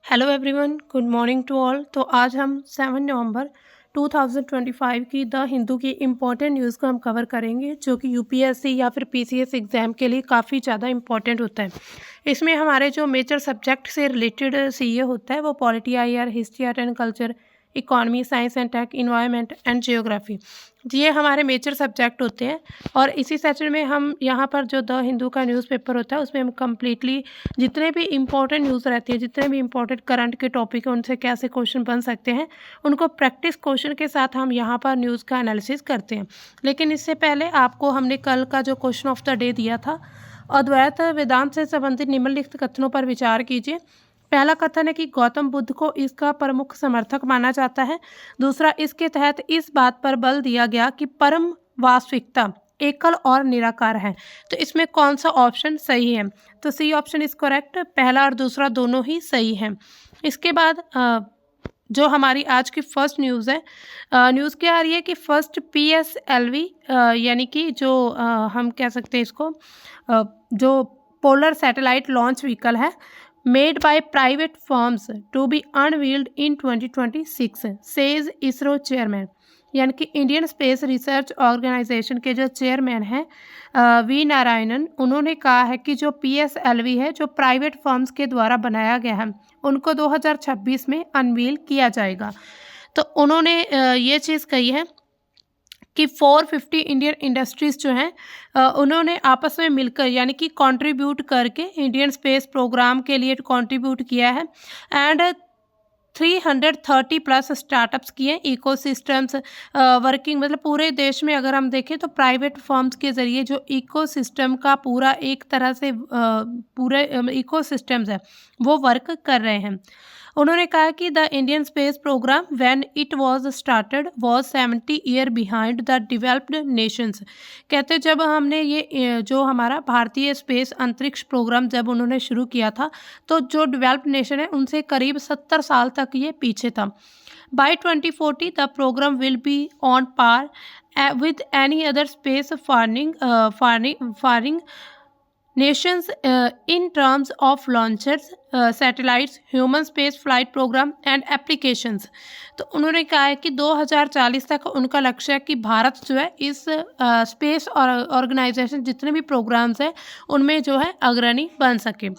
Hello everyone, good morning to all. तो आज हम 7 नवंबर 2025 की द हिंदू की इम्पॉर्टेंट न्यूज़ को हम कवर करेंगे, जो कि यूपीएससी या फिर पीसीएस एग्ज़ाम के लिए काफ़ी ज़्यादा इम्पॉर्टेंट होता है। इसमें हमारे जो मेजर सब्जेक्ट से रिलेटेड सीए होता है वो polity IR, history, art and culture, economy, science and tech, environment and geography, ये हमारे मेजर सब्जेक्ट होते हैं। और इसी सेशन में हम यहाँ पर जो द हिंदू का न्यूज़पेपर होता है उसमें हम कम्प्लीटली जितने भी इम्पोर्टेंट न्यूज़ रहती है, जितने भी इम्पोर्टेंट करंट के टॉपिक हैं, उनसे कैसे क्वेश्चन बन सकते हैं, उनको प्रैक्टिस क्वेश्चन के साथ हम यहाँ पर न्यूज़ का एनालिसिस करते हैं। लेकिन इससे पहले आपको हमने कल का जो क्वेश्चन ऑफ द डे दिया था, अद्वैत वेदांत से संबंधित निम्नलिखित कथनों पर विचार कीजिए। पहला कथन है कि गौतम बुद्ध को इसका प्रमुख समर्थक माना जाता है। दूसरा, इसके तहत इस बात पर बल दिया गया कि परम वास्तविकता एकल और निराकार है। तो इसमें कौन सा ऑप्शन सही है? तो सी ऑप्शन इज करेक्ट। पहला और दूसरा दोनों ही सही हैं। इसके बाद जो हमारी आज की फर्स्ट न्यूज़ है, न्यूज़ क्या आ रही है कि फर्स्ट पीएसएलवी यानी कि जो हम कह सकते हैं इसको जो पोलर सैटेलाइट लॉन्च व्हीकल है, made by private firms to be unveiled in 2026, says ISRO chairman. यानी कि इंडियन स्पेस रिसर्च ऑर्गेनाइजेशन के जो चेयरमैन हैं वी नारायणन, उन्होंने कहा है कि जो पीएसएलवी है, जो प्राइवेट फर्म्स के द्वारा बनाया गया है, उनको 2026 में अनवील किया जाएगा। तो उन्होंने ये चीज़ कही है कि 450 इंडियन इंडस्ट्रीज़ जो हैं उन्होंने आपस में मिलकर यानी कि कंट्रीब्यूट करके इंडियन स्पेस प्रोग्राम के लिए कंट्रीब्यूट किया है। एंड 330 प्लस स्टार्टअप्स किए, इकोसिस्टम्स वर्किंग, मतलब पूरे देश में अगर हम देखें तो प्राइवेट फर्म्स के ज़रिए जो इकोसिस्टम का पूरा एक तरह से पूरे इकोसिस्टम्स है वो वर्क कर रहे हैं। उन्होंने कहा कि the Indian space program when it was started was 70 year behind the developed nations. कहते जब हमने ये जो हमारा भारतीय स्पेस अंतरिक्ष प्रोग्राम जब उन्होंने शुरू किया था, तो जो डेवलप्ड नेशन है उनसे करीब 70 साल तक ये पीछे था। By 2040 the programme will be on par with any other spacefaring nations in terms of launchers, satellites, human space flight program and applications। तो उन्होंने कहा है कि 2040 तक उनका लक्ष्य है कि भारत जो है इस स्पेस और ऑर्गेनाइजेशन जितने भी प्रोग्राम्स हैं उनमें जो है अग्रणी बन सके।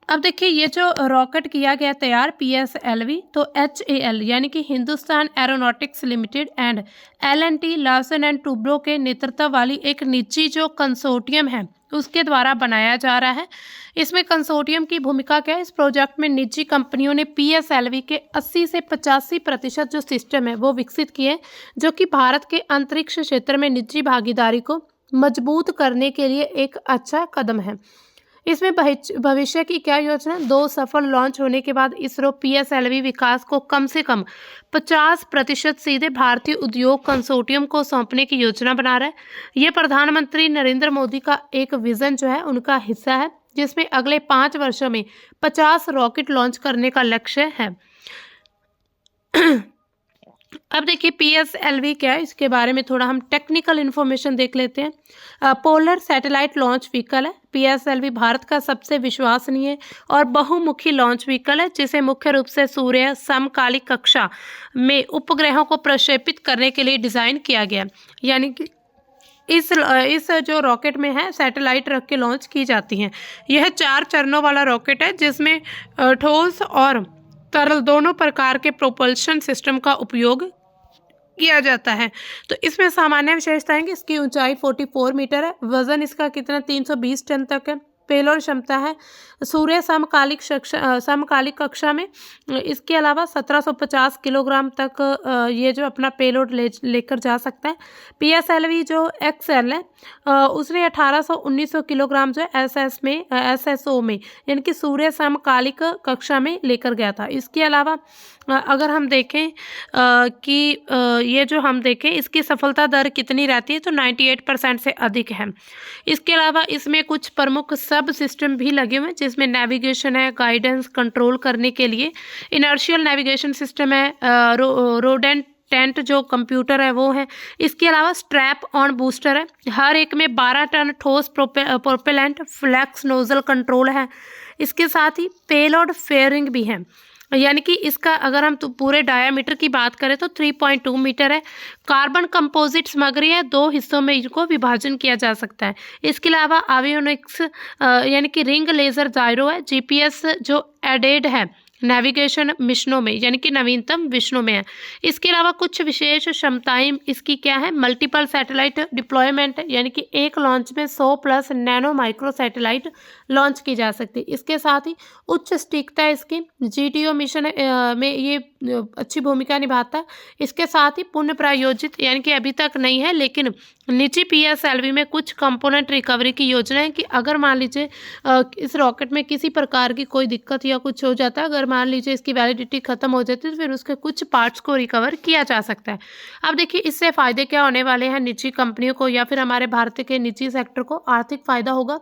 अब देखिए ये जो रॉकेट किया गया तैयार पीएसएलवी, तो HAL यानी कि Hindustan aeronautics limited and L&T Larsen and Toubro के नेतृत्व वाली एक निजी जो कंसोर्टियम है उसके द्वारा बनाया जा रहा है। इसमें कंसोर्टियम की भूमिका क्या है? इस प्रोजेक्ट में निजी कंपनियों ने पीएसएलवी के 80 से 85% जो सिस्टम है वो विकसित किए, जो कि भारत के अंतरिक्ष क्षेत्र में निजी भागीदारी को मजबूत करने के लिए एक अच्छा कदम है। इसमें भविष्य की क्या योजना? 2 सफल लॉन्च होने के बाद इसरो पीएसएलवी विकास को कम से कम 50% सीधे भारतीय उद्योग कंसोर्टियम को सौंपने की योजना बना रहा है। ये प्रधानमंत्री नरेंद्र मोदी का एक विजन जो है उनका हिस्सा है, जिसमें अगले 5 वर्षों में 50 रॉकेट लॉन्च करने का लक्ष्य है। अब देखिए पीएसएलवी क्या है, इसके बारे में थोड़ा हम टेक्निकल इन्फॉर्मेशन देख लेते हैं। पोलर सैटेलाइट लॉन्च व्हीकल है। पीएसएलवी भारत का सबसे विश्वसनीय और बहुमुखी लॉन्च व्हीकल है, जिसे मुख्य रूप से सूर्य समकालिक कक्षा में उपग्रहों को प्रक्षेपित करने के लिए डिज़ाइन किया गया। यानी कि इस जो रॉकेट में है सैटेलाइट रख के लॉन्च की जाती हैं। यह 4 चरणों वाला रॉकेट है, जिसमें ठोस और तरल दोनों प्रकार के प्रोपल्शन सिस्टम का उपयोग किया जाता है। तो इसमें सामान्य विशेषता है कि इसकी ऊंचाई 44 मीटर है, वजन इसका कितना 320 टन तक है। पेलोड क्षमता है सूर्य समकालिक कक्षा में, इसके अलावा 1750 किलोग्राम तक ये जो अपना पेलोड लेकर जा सकता है। पीएसएलवी जो एक्सएल है उसने 1800-1900 किलोग्राम जो एसएसओ में यानी कि सूर्य समकालिक कक्षा में लेकर गया था। इसके अलावा अगर हम देखें कि ये जो हम देखें इसकी सफलता दर कितनी रहती है, तो 98% से अधिक है। इसके अलावा इसमें कुछ प्रमुख सब सिस्टम भी लगे हुए हैं, जिसमें नेविगेशन है, गाइडेंस कंट्रोल करने के लिए इनर्शियल नेविगेशन सिस्टम है, रोडेंट टेंट जो कंप्यूटर है वो है। इसके अलावा स्ट्रैप ऑन बूस्टर है, हर एक में 12 टन ठोस प्रोपेलेंट फ्लैक्स नोजल कंट्रोल है। इसके साथ ही पेलोड फेयरिंग भी है, यानी कि इसका अगर हम तो पूरे डायामीटर की बात करें तो 3.2 मीटर है। कार्बन कंपोजिट सामग्री है, 2 हिस्सों में इनको विभाजन किया जा सकता है। इसके अलावा एवियोनिक्स यानी कि रिंग लेजर जायरो है। जीपीएस जो एडेड है नेविगेशन मिशनों में, यानी कि नवीनतम मिशनों में है। इसके अलावा कुछ विशेष क्षमताएं इसकी क्या है, मल्टीपल सैटेलाइट डिप्लॉयमेंट, यानी कि एक लॉन्च में 100 plus nano micro satellite launch की जा सकती है। इसके साथ ही उच्च सटीकता इसकी जीटीओ मिशन में ये अच्छी भूमिका निभाता है। इसके साथ ही पुनः प्रायोजित, यानी कि अभी तक नहीं है लेकिन निजी पीएसएलवी में कुछ कंपोनेंट रिकवरी की योजना है कि अगर मान लीजिए इस रॉकेट में किसी प्रकार की कोई दिक्कत या कुछ हो जाता है, अगर मान लीजिए इसकी वैलिडिटी खत्म हो जाती है तो फिर उसके कुछ पार्ट्स को रिकवर किया जा सकता है। अब देखिए इससे फायदे क्या होने वाले हैं निजी कंपनियों को या फिर हमारे भारत के निजी सेक्टर को। आर्थिक फायदा होगा,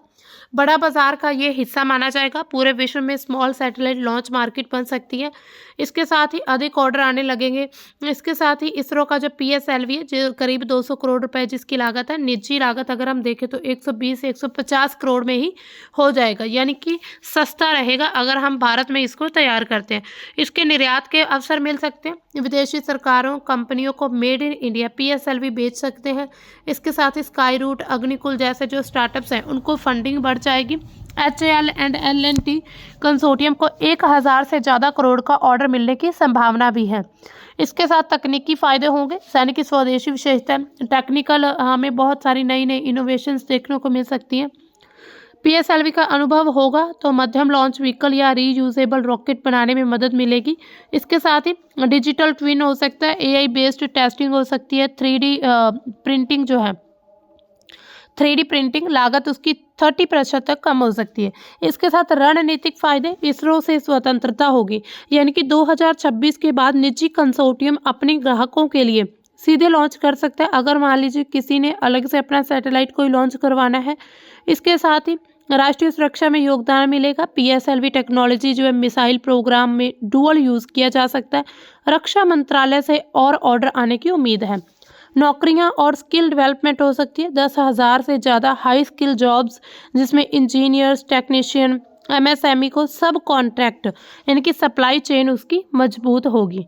बड़ा बाजार का ये हिस्सा माना जाएगा, पूरे विश्व में स्मॉल सैटेलाइट लॉन्च मार्केट बन सकती है। इसके साथ ही अधिक ऑर्डर आने लगेंगे। इसके साथ ही इसरो का जो पीएसएलवी है जो करीब 200 करोड़ रुपए जिसकी लागत है, निजी लागत अगर हम देखें तो 120 से 150 करोड़ में ही हो जाएगा, यानी कि सस्ता रहेगा अगर हम भारत में इसको तैयार करते हैं। इसके निर्यात के अवसर मिल सकते हैं, विदेशी सरकारों कंपनियों को मेड इन इंडिया पीएसएलवी बेच सकते हैं। इसके साथ ही स्काई रूट, अग्निकुल जैसे जो स्टार्टअप्स हैं उनको फंडिंग बढ़ जाएगी। HAL एंड L&T कंसोर्टियम को 1000 से ज़्यादा करोड़ का ऑर्डर मिलने की संभावना भी है। इसके साथ तकनीकी फायदे होंगे, सैनिक स्वदेशी विशेषता, टेक्निकल हमें बहुत सारी नई नई इनोवेशंस देखने को मिल सकती हैं। पीएसएलवी का अनुभव होगा तो मध्यम लॉन्च व्हीकल या रीयूजेबल रॉकेट बनाने में मदद मिलेगी। इसके साथ ही डिजिटल ट्विन हो सकता है, AI बेस्ड टेस्टिंग हो सकती है, 3D प्रिंटिंग जो है 3D प्रिंटिंग लागत उसकी 30% तक कम हो सकती है। इसके साथ रणनीतिक फायदे, इसरो से स्वतंत्रता होगी, यानी कि 2026 के बाद निजी कंसोर्टियम अपने ग्राहकों के लिए सीधे लॉन्च कर सकता है अगर मान लीजिए किसी ने अलग से अपना सैटेलाइट कोई लॉन्च करवाना है। इसके साथ ही राष्ट्रीय सुरक्षा में योगदान मिलेगा। पीएसएलवी टेक्नोलॉजी जो है मिसाइल प्रोग्राम में डुअल यूज किया जा सकता है। रक्षा मंत्रालय से और ऑर्डर आने की उम्मीद है। नौकरियां और स्किल डेवलपमेंट हो सकती है, 10,000 से ज़्यादा हाई स्किल जॉब्स जिसमें इंजीनियर्स, टेक्नीशियन, MSME को सब कॉन्ट्रैक्ट यानी कि सप्लाई चेन उसकी मजबूत होगी।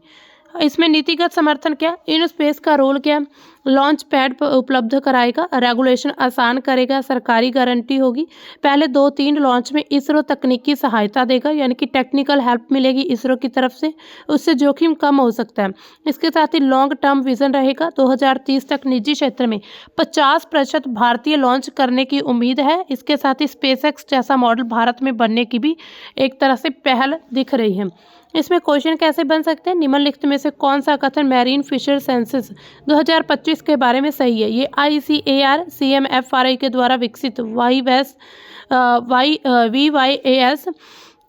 इसमें नीतिगत समर्थन क्या, इन स्पेस का रोल क्या, लॉन्च पैड उपलब्ध कराएगा, रेगुलेशन आसान करेगा, सरकारी गारंटी होगी। पहले 2-3 लॉन्च में इसरो तकनीकी सहायता देगा, यानी कि टेक्निकल हेल्प मिलेगी इसरो की तरफ से, उससे जोखिम कम हो सकता है। इसके साथ ही लॉन्ग टर्म विजन रहेगा, 2030 तक निजी क्षेत्र में 50% भारतीय लॉन्च करने की उम्मीद है। इसके साथ ही स्पेसएक्स जैसा मॉडल भारत में बनने की भी एक तरह से पहल दिख रही है। इसमें क्वेश्चन कैसे बन सकते हैं, निम्नलिखित में से कौन सा कथन मैरीन फिशर सेंसस 2025 के बारे में सही है। ये ICAR CMFRI के द्वारा विकसित VYAS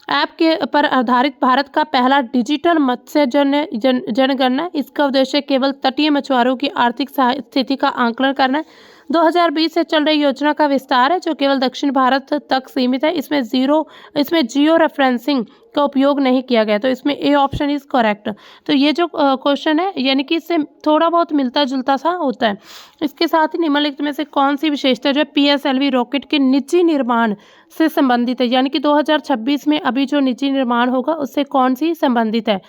ऐप के पर आधारित भारत का पहला डिजिटल मत्स्य जनगणना। इसका उद्देश्य केवल तटीय मछुआरों की आर्थिक स्थिति का आंकलन करना है। 2020 से चल रही योजना का विस्तार है जो केवल दक्षिण भारत तक सीमित है। इसमें जियो रेफरेंसिंग का उपयोग नहीं किया गया, तो इसमें ए ऑप्शन इज करेक्ट। तो ये जो क्वेश्चन है यानी कि इससे थोड़ा बहुत मिलता जुलता सा होता है। इसके साथ ही निम्नलिखित में से कौन सी विशेषता जो है पीएसएलवी रॉकेट के निजी निर्माण से संबंधित है, यानी कि 2026 में अभी जो निजी निर्माण होगा उससे कौन सी संबंधित है।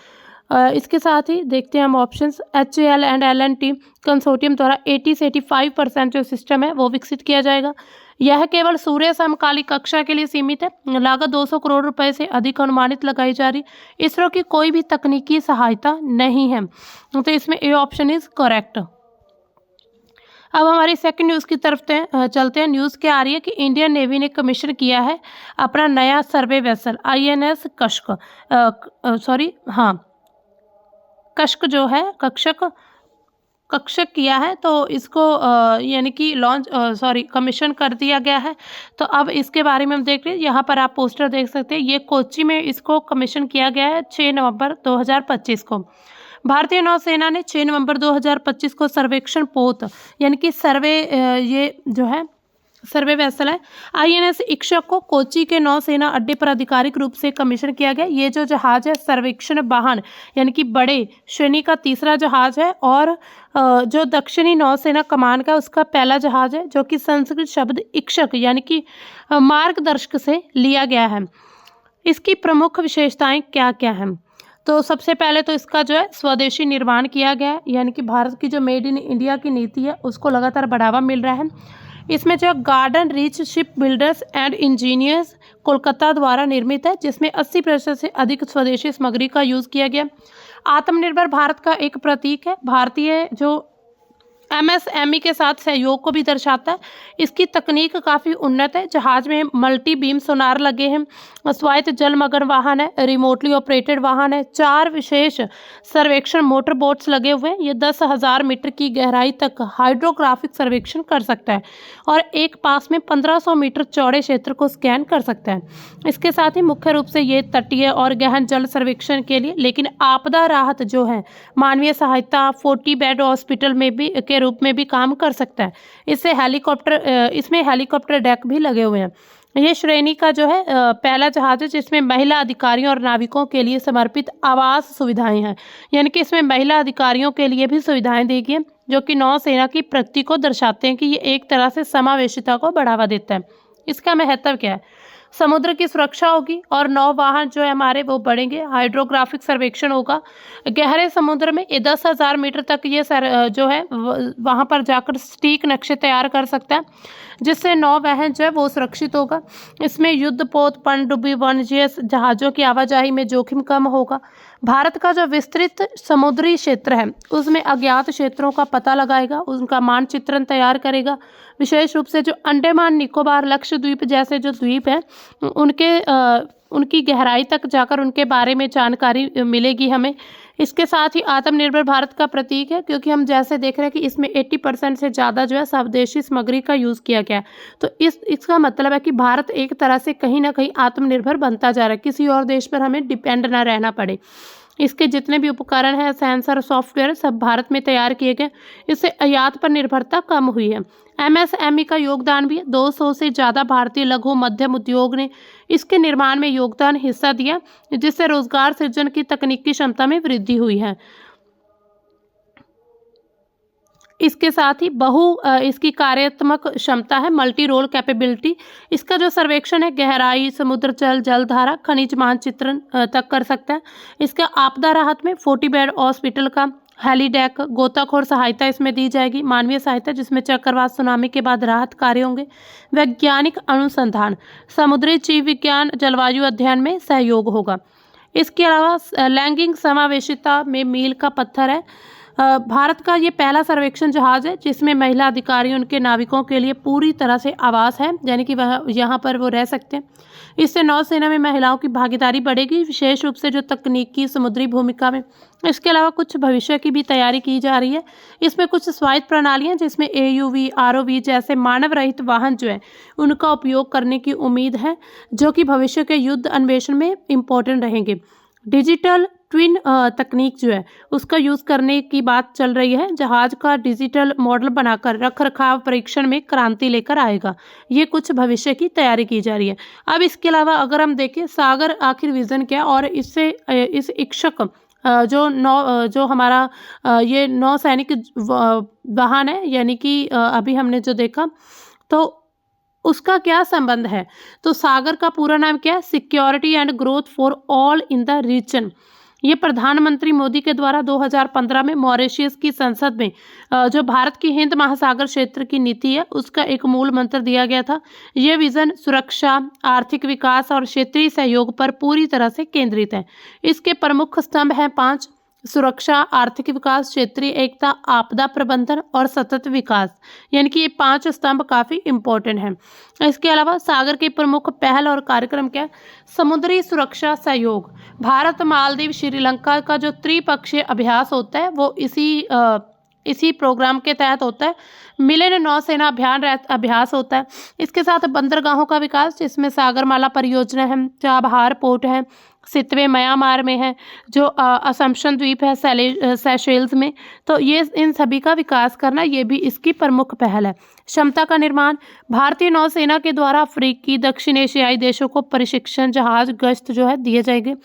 इसके साथ ही देखते हैं हम options. HAL and L&T consortium द्वारा 80 से 85% जो सिस्टम है वो विकसित किया जाएगा। यह केवल सूर्य समकालिक कक्षा के लिए सीमित है। लागत 200 करोड़ रुपए से अधिक अनुमानित लगाई जा रही। इसरो की कोई भी तकनीकी सहायता नहीं है, तो इसमें ए ऑप्शन इज करेक्ट। अब हमारी सेकंड न्यूज़ की तरफ चलते हैं। न्यूज़ क्या आ रही है कि इंडियन नेवी ने कमीशन किया है अपना नया सर्वे वेसल INS कक्षक जो है कक्षक किया है, तो इसको यानी कि कमीशन कर दिया गया है। तो अब इसके बारे में हम देख रहे हैं, यहाँ पर आप पोस्टर देख सकते हैं। ये कोच्चि में इसको कमीशन किया गया है 6 नवंबर 2025 को। भारतीय नौसेना ने 6 नवंबर 2025 को सर्वेक्षण पोत यानी कि ये जो है सर्वे वेसल है INS इक्षक को कोच्चि के नौसेना अड्डे पर आधिकारिक रूप से कमीशन किया गया। ये जो जहाज है सर्वेक्षण वाहन यानी कि बड़े श्रेणी का तीसरा जहाज है और जो दक्षिणी नौसेना कमान का उसका पहला जहाज है, जो कि संस्कृत शब्द इक्षक यानी कि मार्गदर्शक से लिया गया है। इसकी प्रमुख विशेषताएं क्या क्या हैं? तो सबसे पहले तो इसका जो है स्वदेशी निर्माण किया गया है, यानी कि भारत की जो मेड इन इंडिया की नीति है उसको लगातार बढ़ावा मिल रहा है। इसमें जो garden reach ship builders and engineers Kolkata द्वारा निर्मित है, जिसमें 80% से अधिक स्वदेशी सामग्री का यूज़ किया गया। आत्मनिर्भर भारत का एक प्रतीक है। भारतीय जो एमएसएमई के साथ सहयोग को भी दर्शाता है। इसकी तकनीक काफ़ी उन्नत है। जहाज में मल्टी बीम सोनार लगे हैं, स्वायत्त जलमग्न वाहन है, रिमोटली ऑपरेटेड वाहन है, 4 विशेष सर्वेक्षण मोटर बोट्स लगे हुए हैं। ये 10,000 मीटर की गहराई तक हाइड्रोग्राफिक सर्वेक्षण कर सकता है और एक पास में 1500 मीटर चौड़े क्षेत्र को स्कैन कर सकता है। इसके साथ ही मुख्य रूप से ये तटीय और गहन जल सर्वेक्षण के लिए, लेकिन आपदा राहत जो है, मानवीय सहायता, 40 बेड हॉस्पिटल में भी के रूप में भी काम कर सकता है। इसमें हेलीकॉप्टर डेक भी लगे हुए हैं। ये श्रेणी का जो है पहला जहाज है जिसमें महिला अधिकारियों और नाविकों के लिए समर्पित आवास सुविधाएं हैं, यानी कि इसमें महिला अधिकारियों के लिए भी सुविधाएं दी गई हैं, जो कि नौसेना की प्रगति को दर्शाते हैं कि ये एक तरह से समावेशिता को बढ़ावा देता है। इसका महत्व क्या है? समुद्र की सुरक्षा होगी और नौवाहन जो है हमारे वो बढ़ेंगे। हाइड्रोग्राफिक सर्वेक्षण होगा। गहरे समुद्र में ये 10,000 मीटर तक ये जो है वहाँ पर जाकर सटीक नक्शे तैयार कर सकता है, जिससे नौवहन जो है वो सुरक्षित होगा। इसमें युद्धपोत, पनडुब्बी, वाणिज्यिक जहाज़ों की आवाजाही में जोखिम कम होगा। भारत का जो विस्तृत समुद्री क्षेत्र है उसमें अज्ञात क्षेत्रों का पता लगाएगा, उनका मानचित्रण तैयार करेगा। विशेष रूप से जो अंडमान निकोबार, लक्षद्वीप जैसे जो द्वीप हैं उनकी गहराई तक जाकर उनके बारे में जानकारी मिलेगी हमें। इसके साथ ही आत्मनिर्भर भारत का प्रतीक है, क्योंकि हम जैसे देख रहे हैं कि इसमें 80% से ज़्यादा जो है स्वदेशी सामग्री का यूज़ किया गया है। तो इसका मतलब है कि भारत एक तरह से कहीं ना कहीं आत्मनिर्भर बनता जा रहा है, किसी और देश पर हमें डिपेंड ना रहना पड़े। इसके जितने भी उपकरण हैं, सेंसर, सॉफ्टवेयर सब भारत में तैयार किए गए। इससे आयात पर निर्भरता कम हुई है। एमएसएमई का योगदान भी है। 200 से ज़्यादा भारतीय लघु मध्यम उद्योग ने इसके निर्माण में योगदान हिस्सा दिया, जिससे रोजगार सृजन की तकनीकी क्षमता में वृद्धि हुई है। इसके साथ ही इसकी कार्यात्मक क्षमता है, मल्टी रोल कैपेबिलिटी। इसका जो सर्वेक्षण है गहराई, समुद्र जल, जलधारा, खनिज मानचित्रण तक कर सकता है। इसका आपदा राहत में 40 बेड हॉस्पिटल का हेलीडेक, गोताखोर सहायता इसमें दी जाएगी, मानवीय सहायता जिसमें चक्रवात, सुनामी के बाद राहत कार्य होंगे, वैज्ञानिक अनुसंधान, समुद्री जीव विज्ञान, जलवायु अध्ययन में सहयोग होगा। इसके अलावा लैंगिक समावेशिता में मील का पत्थर है। भारत का ये पहला सर्वेक्षण जहाज है जिसमें महिला अधिकारी उनके नाविकों के लिए पूरी तरह से आवास है, यानी कि वह यहाँ पर वो रह सकते हैं। इससे नौसेना में महिलाओं की भागीदारी बढ़ेगी, विशेष रूप से जो तकनीकी समुद्री भूमिका में। इसके अलावा कुछ भविष्य की भी तैयारी की जा रही है। इसमें कुछ स्वायत्त प्रणालियाँ जिसमें AUV, ROV जैसे मानव रहित वाहन जो है उनका उपयोग करने की उम्मीद है, जो कि भविष्य के युद्ध अन्वेषण में इम्पोर्टेंट रहेंगे। डिजिटल ट्विन तकनीक जो है उसका यूज़ करने की बात चल रही है। जहाज का डिजिटल मॉडल बनाकर रखरखाव परीक्षण में क्रांति लेकर आएगा। ये कुछ भविष्य की तैयारी की जा रही है। अब इसके अलावा अगर हम देखें सागर आखिर विज़न क्या, और इससे इस इक्षक जो हमारा ये नौसैनिक वाहन है, यानी कि अभी हमने जो देखा तो उसका क्या संबंध है। तो सागर का पूरा नाम क्या है? Security and growth for all in the region. ये प्रधानमंत्री मोदी के द्वारा 2015 में मॉरिशस की संसद में जो भारत की हिंद महासागर क्षेत्र की नीति है उसका एक मूल मंत्र दिया गया था। ये विजन सुरक्षा, आर्थिक विकास और क्षेत्रीय सहयोग पर पूरी तरह से केंद्रित है। इसके प्रमुख स्तंभ हैं 5: सुरक्षा, आर्थिक विकास, क्षेत्रीय एकता, आपदा प्रबंधन और सतत विकास। यानी कि ये 5 स्तंभ काफ़ी इम्पोर्टेंट हैं। इसके अलावा सागर के प्रमुख पहल और कार्यक्रम क्या है? समुद्री सुरक्षा सहयोग। भारत, मालदीव, श्रीलंका का जो त्रिपक्षीय अभ्यास होता है वो इसी प्रोग्राम के तहत होता है। मिलन नौसेना अभ्यास होता है। इसके साथ बंदरगाहों का विकास, जिसमें सागरमाला परियोजना है, चाबहार पोर्ट है, सितवे म्यांमार में है, जो असम्पशन द्वीप है सेशेल्स में। तो ये इन सभी का विकास करना ये भी इसकी प्रमुख पहल है। क्षमता का निर्माण, भारतीय नौसेना के द्वारा अफ्रीकी, दक्षिण एशियाई देशों को प्रशिक्षण, जहाज गश्त जो है दिए जाएंगे।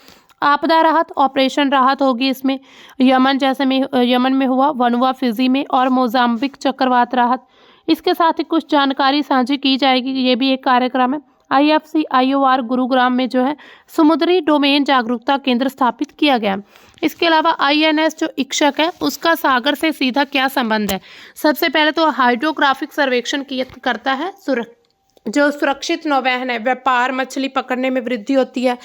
आपदा राहत, ऑपरेशन राहत होगी इसमें, यमन में हुआ, वनुआ, फिजी में और मोजाम्बिक चक्रवात राहत। इसके साथ ही कुछ जानकारी साझी की जाएगी, ये भी एक कार्यक्रम है। IFC-IOR गुरुग्राम में जो है समुद्री डोमेन जागरूकता केंद्र स्थापित किया गया। इसके अलावा INS जो इक्षक है उसका सागर से सीधा क्या संबंध है? सबसे पहले तो हाइड्रोग्राफिक सर्वेक्षण करता है, जो सुरक्षित नौवहन है, व्यापार, मछली पकड़ने में वृद्धि होती है।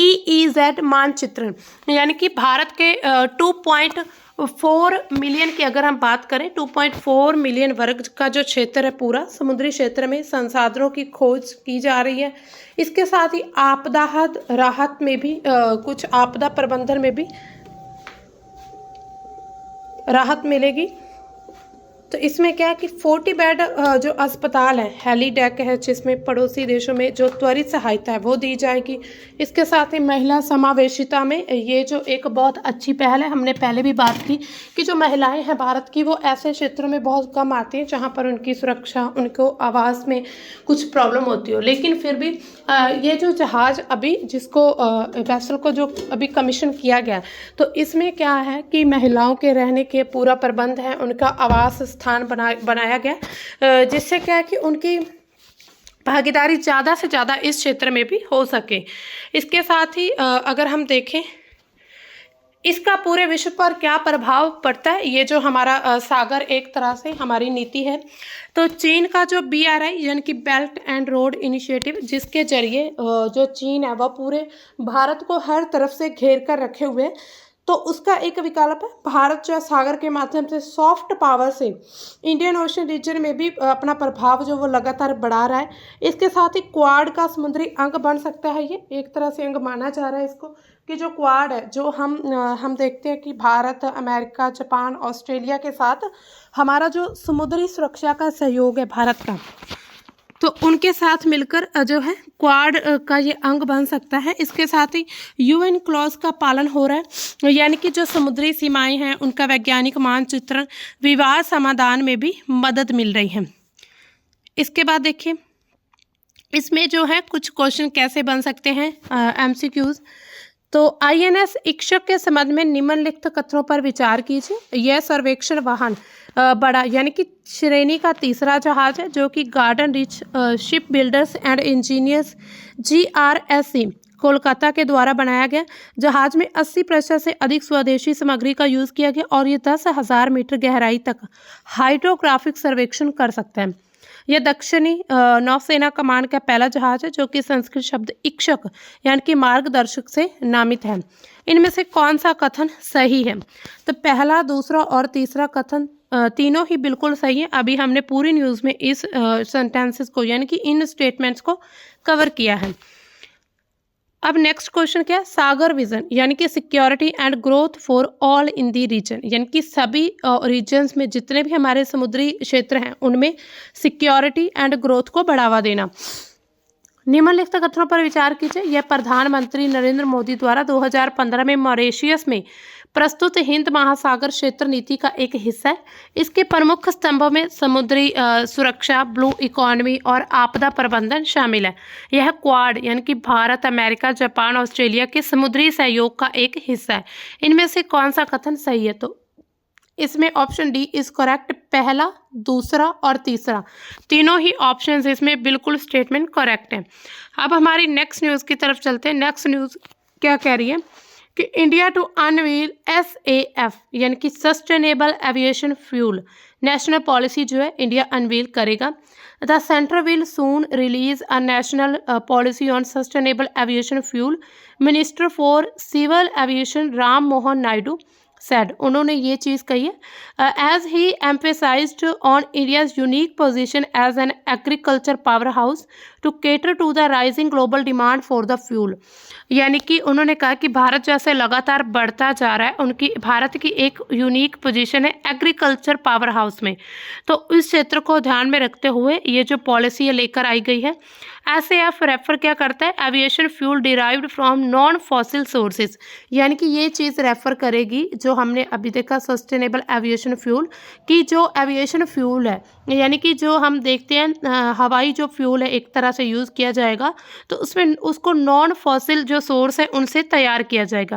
EEZ मानचित्रण, यानी कि भारत के 2.4 मिलियन की अगर हम बात करें, 2.4 मिलियन वर्ग का जो क्षेत्र है पूरा समुद्री क्षेत्र में संसाधनों की खोज की जा रही है। इसके साथ ही आपदा राहत में भी कुछ आपदा प्रबंधन में भी राहत मिलेगी। तो इसमें क्या है कि 40 बेड जो अस्पताल है, हेलीडेक है, जिसमें पड़ोसी देशों में जो त्वरित सहायता है वो दी जाएगी। इसके साथ ही महिला समावेशिता में ये जो एक बहुत अच्छी पहल है, हमने पहले भी बात की कि जो महिलाएं हैं भारत की वो ऐसे क्षेत्रों में बहुत कम आती हैं जहां पर उनकी सुरक्षा, उनको आवास में कुछ प्रॉब्लम होती हो। लेकिन फिर भी ये जो जहाज़ अभी जिसको वेसल को जो अभी कमीशन किया गया, तो इसमें क्या है कि महिलाओं के रहने के पूरा प्रबंध है, उनका आवास स्थान बनाया गया, जिससे क्या है कि उनकी भागीदारी ज़्यादा से ज़्यादा इस क्षेत्र में भी हो सके। इसके साथ ही अगर हम देखें इसका पूरे विश्व पर क्या प्रभाव पड़ता है, ये जो हमारा सागर एक तरह से हमारी नीति है, तो चीन का जो BRI यानी कि बेल्ट एंड रोड इनिशिएटिव, जिसके जरिए जो चीन है वह पूरे भारत को हर तरफ से घेर कर रखे हुए, तो उसका एक विकल्प है भारत जो सागर के माध्यम से सॉफ्ट पावर से इंडियन ओशन रीजन में भी अपना प्रभाव जो वो लगातार बढ़ा रहा है। इसके साथ ही क्वाड का समुद्री अंग बन सकता है, ये एक तरह से अंग माना जा रहा है इसको, कि जो क्वाड है, जो हम देखते हैं कि भारत, अमेरिका, जापान, ऑस्ट्रेलिया के साथ हमारा जो समुद्री सुरक्षा का सहयोग है भारत का, तो उनके साथ मिलकर जो है क्वाड का ये अंग बन सकता है। इसके साथ ही UN क्लॉज का पालन हो रहा है, यानी कि जो समुद्री सीमाएं हैं उनका वैज्ञानिक मानचित्रण, विवाद समाधान में भी मदद मिल रही है। इसके बाद देखिए इसमें जो है कुछ क्वेश्चन कैसे बन सकते हैं, MCQs। तो INS इक्षक के संबंध में निम्नलिखित कथनों पर विचार कीजिए। यह सर्वेक्षण वाहन बड़ा यानी कि श्रेणी का तीसरा जहाज है, जो कि garden rich ship builders and engineers GRSC Kolkata के द्वारा बनाया गया। जहाज में 80% से अधिक स्वदेशी सामग्री का यूज़ किया गया और ये 10,000 मीटर गहराई तक हाइड्रोग्राफिक सर्वेक्षण कर सकता है। यह दक्षिणी नौसेना कमान का पहला जहाज है जो कि संस्कृत शब्द इक्षक यानी कि मार्गदर्शक से नामित है। इनमें से कौन सा कथन सही है? तो पहला, दूसरा और तीसरा कथन तीनों ही बिल्कुल सही है। अभी हमने पूरी न्यूज़ में इस सेंटेंसेस को यानी कि इन स्टेटमेंट्स को कवर किया है। अब नेक्स्ट क्वेश्चन क्या है? सागर विजन यानी कि security and growth for all in the region, यानी कि सभी रीजन्स में जितने भी हमारे समुद्री क्षेत्र हैं उनमें सिक्योरिटी एंड ग्रोथ को बढ़ावा देना। निम्नलिखित कथनों पर विचार कीजिए। यह प्रधानमंत्री नरेंद्र मोदी द्वारा 2015 में मॉरिशस में प्रस्तुत हिंद महासागर क्षेत्र नीति का एक हिस्सा है। इसके प्रमुख स्तंभों में समुद्री सुरक्षा, ब्लू इकोनॉमी और आपदा प्रबंधन शामिल है। यह क्वाड यानी कि भारत, अमेरिका, जापान, ऑस्ट्रेलिया के समुद्री सहयोग का एक हिस्सा है। इनमें से कौन सा कथन सही है? तो इसमें ऑप्शन डी इज करेक्ट। पहला, दूसरा और तीसरा तीनों ही ऑप्शंस इसमें बिल्कुल स्टेटमेंट करेक्ट है। अब हमारी नेक्स्ट न्यूज़ की तरफ चलते हैं। नेक्स्ट न्यूज़ क्या कह रही है कि इंडिया टू अनवील SAF यानी कि sustainable aviation fuel national policy जो है इंडिया अनवील करेगा। The centre will soon release a national policy on sustainable aviation fuel, minister for civil aviation Ram Mohan Naidu said, उन्होंने ये चीज़ कही है। As he emphasised on India's unique position as an agriculture powerhouse to cater to the rising global demand for the fuel, यानी कि उन्होंने कहा कि भारत जैसे लगातार बढ़ता जा रहा है, उनकी भारत की एक यूनिक पोजीशन है एग्रीकल्चर पावर हाउस में, तो इस क्षेत्र को ध्यान में रखते हुए ये जो पॉलिसी लेकर आई गई है। SAF रेफर क्या करता है? Aviation fuel derived from non fossil sources, यानी कि ये चीज़ रेफर करेगी जो हमने अभी देखा सस्टेनेबल एविएशन फ्यूल की, जो एविएशन फ्यूल है यानी कि जो हम देखते हैं हवाई जो फ्यूल है एक तरह से यूज़ किया जाएगा, तो उसमें उसको नॉन फॉसिल जो सोर्स है उनसे तैयार किया जाएगा।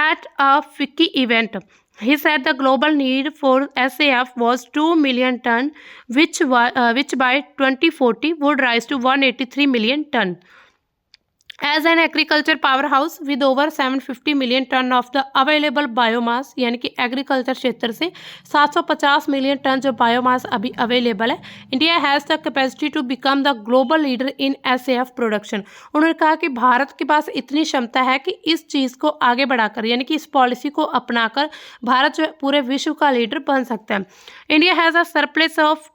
At a FICCI event He said the global need for SAF was 2 million ton, which by 2040 would rise to 183 million ton. As an agriculture powerhouse with over 750 million ton of the available biomass, यानी कि agriculture क्षेत्र से 750 million ton जो biomass अभी available है, India has the capacity to become the global leader in SAF production. उन्होंने कहा कि भारत के पास इतनी क्षमता है कि इस चीज़ को आगे बढ़ाकर, यानी कि इस पॉलिसी को अपनाकर भारत जो है पूरे विश्व का लीडर बन सकता है। India has a surplus of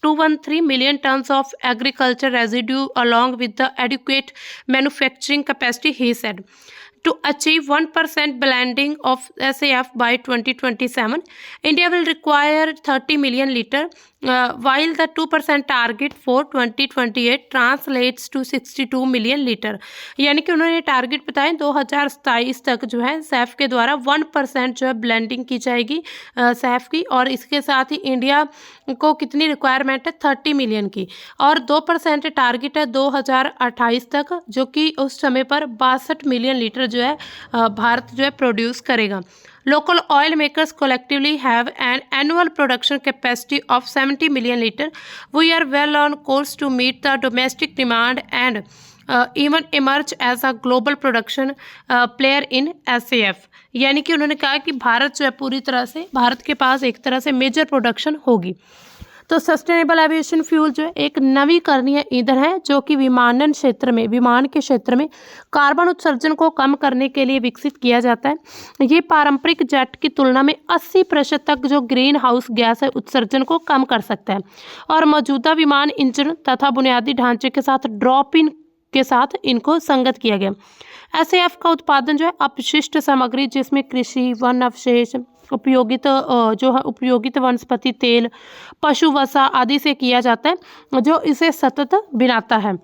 213 million tons of agriculture residue along with the adequate manufacturing capacity, he said. To achieve 1% blending of SAF by 2027, India will require 30 million liter, while the 2% target for 2028 translates to 62 million liter। यानी कि उन्होंने target बताए 2027 तक जो है सैफ के द्वारा 1% जो है ब्लेंडिंग की जाएगी सैफ की, और इसके साथ ही इंडिया को कितनी रिक्वायरमेंट है 30 मिलियन की, और 2% टारगेट है 2028 तक, जो कि उस समय पर 62 मिलियन लीटर जो है भारत जो है प्रोड्यूस करेगा। Local oil makers collectively have an annual production capacity of 70 million liter. We are well on course to meet the domestic demand and even emerge as a global production player in SAF। यानी कि उन्होंने कहा कि भारत जो है पूरी तरह से, भारत के पास एक तरह से मेजर प्रोडक्शन होगी। तो सस्टेनेबल एविएशन फ्यूल जो है एक नवीकरणीय ईंधन है जो कि विमान के क्षेत्र में कार्बन उत्सर्जन को कम करने के लिए विकसित किया जाता है। ये पारंपरिक जेट की तुलना में 80% तक जो ग्रीन हाउस गैस है उत्सर्जन को कम कर सकता है, और मौजूदा विमान इंजन तथा बुनियादी ढांचे के साथ ड्रॉप इन के साथ इनको संगत किया गया। SAF का उत्पादन जो है अपशिष्ट सामग्री जिसमें कृषि, वन अवशेष, उपयोगित वनस्पति तेल, पशु वसा आदि से किया जाता है, जो इसे सतत बनाता है।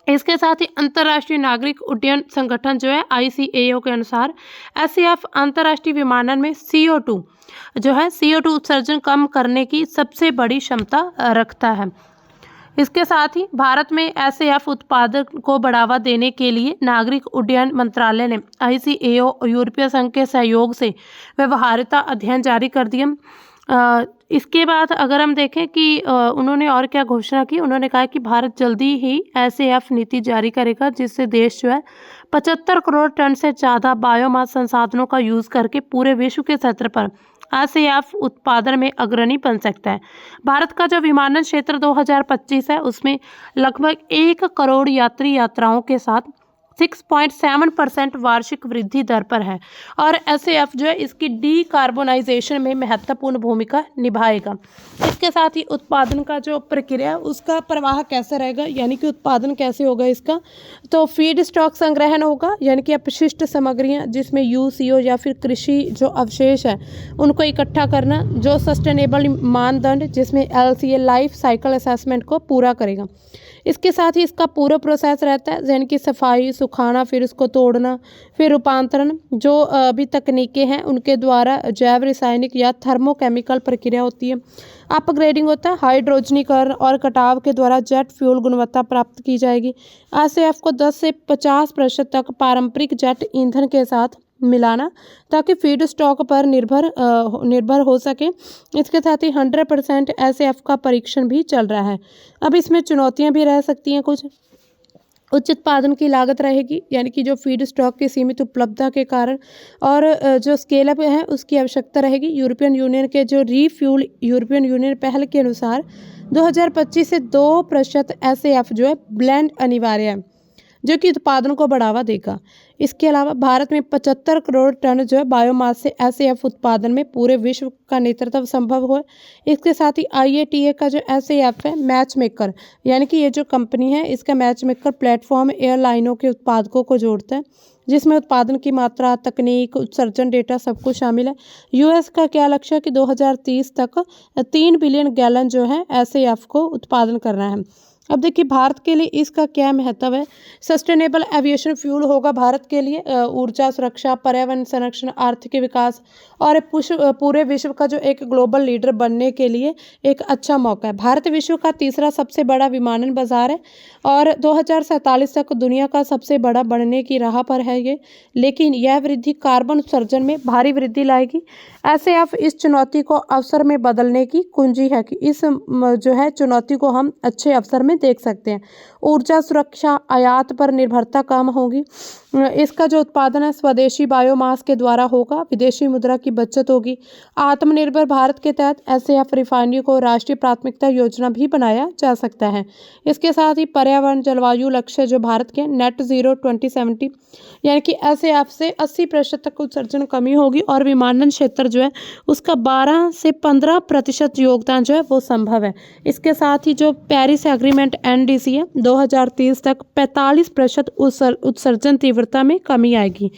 इसके साथ ही अंतर्राष्ट्रीय नागरिक उड्डयन संगठन जो है ICAO के अनुसार SAF अंतर्राष्ट्रीय विमानन में CO2 उत्सर्जन कम करने की सबसे बड़ी क्षमता रखता है। इसके साथ ही भारत में SAF उत्पादन को बढ़ावा देने के लिए नागरिक उड्डयन मंत्रालय ने ICAO यूरोपीय संघ के सहयोग से व्यवहार्यता अध्ययन जारी कर दिया। इसके बाद अगर हम देखें कि उन्होंने और क्या घोषणा की, उन्होंने कहा कि भारत जल्दी ही SAF नीति जारी करेगा जिससे देश जो है 75 करोड़ टन से ज़्यादा बायोमास संसाधनों का यूज़ करके पूरे विश्व के स्तर पर SAF उत्पादन में अग्रणी बन सकता है। भारत का जो विमानन क्षेत्र 2025 है उसमें लगभग 1 करोड़ यात्राओं के साथ 6.7% वार्षिक वृद्धि दर पर है, और SAF जो है इसकी डीकार्बोनाइजेशन में महत्वपूर्ण भूमिका निभाएगा। इसके साथ ही उत्पादन का जो प्रक्रिया है उसका प्रवाह कैसे रहेगा, यानी कि उत्पादन कैसे होगा इसका, तो फीड स्टॉक संग्रहण होगा, यानी कि अपशिष्ट सामग्रियां जिसमें UCO या फिर कृषि जो अवशेष है उनको इकट्ठा करना, जो सस्टेनेबल मानदंड जिसमें LCA लाइफ साइकिल असेसमेंट को पूरा करेगा। इसके साथ ही इसका पूरा प्रोसेस रहता है, यानी कि सफाई, सुखाना, फिर उसको तोड़ना, फिर रूपांतरण, जो अभी तकनीकें हैं उनके द्वारा जैव रासायनिक या थर्मोकेमिकल प्रक्रिया होती है। अपग्रेडिंग होता है, हाइड्रोजनीकरण और कटाव के द्वारा जेट फ्यूल गुणवत्ता प्राप्त की जाएगी। SAF को 10 से 50% तक पारंपरिक जेट ईंधन के साथ मिलाना ताकि फीड स्टॉक पर निर्भर हो सके। इसके साथ ही 100% SAF का परीक्षण भी चल रहा है। अब इसमें चुनौतियां भी रह सकती हैं कुछ। उच्च उत्पादन की लागत रहेगी, यानी कि जो फीड स्टॉक की सीमित उपलब्धता के कारण, और जो स्केल अप है उसकी आवश्यकता रहेगी। यूरोपियन यूनियन पहल के अनुसार 2025 से 2% SAF जो है ब्लेंड अनिवार्य है, जो कि उत्पादन को बढ़ावा देगा। इसके अलावा भारत में 75 करोड़ टन जो है बायोमास से SAF उत्पादन में पूरे विश्व का नेतृत्व संभव हो। इसके साथ ही IATA का जो SAF है मैच मेकर, यानी कि ये जो कंपनी है इसका मैच मेकर प्लेटफॉर्म एयरलाइनों के उत्पादकों को जोड़ता है, जिसमें उत्पादन की मात्रा, तकनीक, उत्सर्जन डेटा सब कुछ शामिल है। US का क्या लक्ष्य है कि 2030 तक 3 बिलियन गैलन जो है SAF को उत्पादन करना है। अब देखिए भारत के लिए इसका क्या महत्व है। सस्टेनेबल एविएशन फ्यूल होगा भारत के लिए ऊर्जा सुरक्षा, पर्यावरण संरक्षण, आर्थिक विकास और पूरे विश्व का जो एक ग्लोबल लीडर बनने के लिए एक अच्छा मौका है। भारत विश्व का तीसरा सबसे बड़ा विमानन बाजार है और 2047 तक दुनिया का सबसे बड़ा बनने की राह पर है ये। लेकिन यह वृद्धि कार्बन उत्सर्जन में भारी वृद्धि लाएगी। एसएएफ इस चुनौती को अवसर में बदलने की कुंजी है कि इस जो है चुनौती को हम अच्छे अवसर में देख सकते हैं। ऊर्जा सुरक्षा, आयात पर निर्भरता कम होगी। इसका जो उत्पादन है स्वदेशी बायोमास के द्वारा होगा, विदेशी मुद्रा की बचत होगी। आत्मनिर्भर भारत के तहत एसएएफ रिफाइनरी को राष्ट्रीय प्राथमिकता योजना भी बनाया जा सकता है। इसके साथ ही पर्यावरण जलवायु लक्ष्य जो भारत के नेट जीरो 2070 यानी कि एसएएफ से 80% तक उत्सर्जन कमी होगी और विमानन क्षेत्र जो है उसका 12 से 15% योगदान जो है वो संभव है। इसके साथ ही जो पेरिस एग्रीमेंट एनडीसी है 2030 तक 45% उत्सर्जन तीव्रता में कमी आएगी।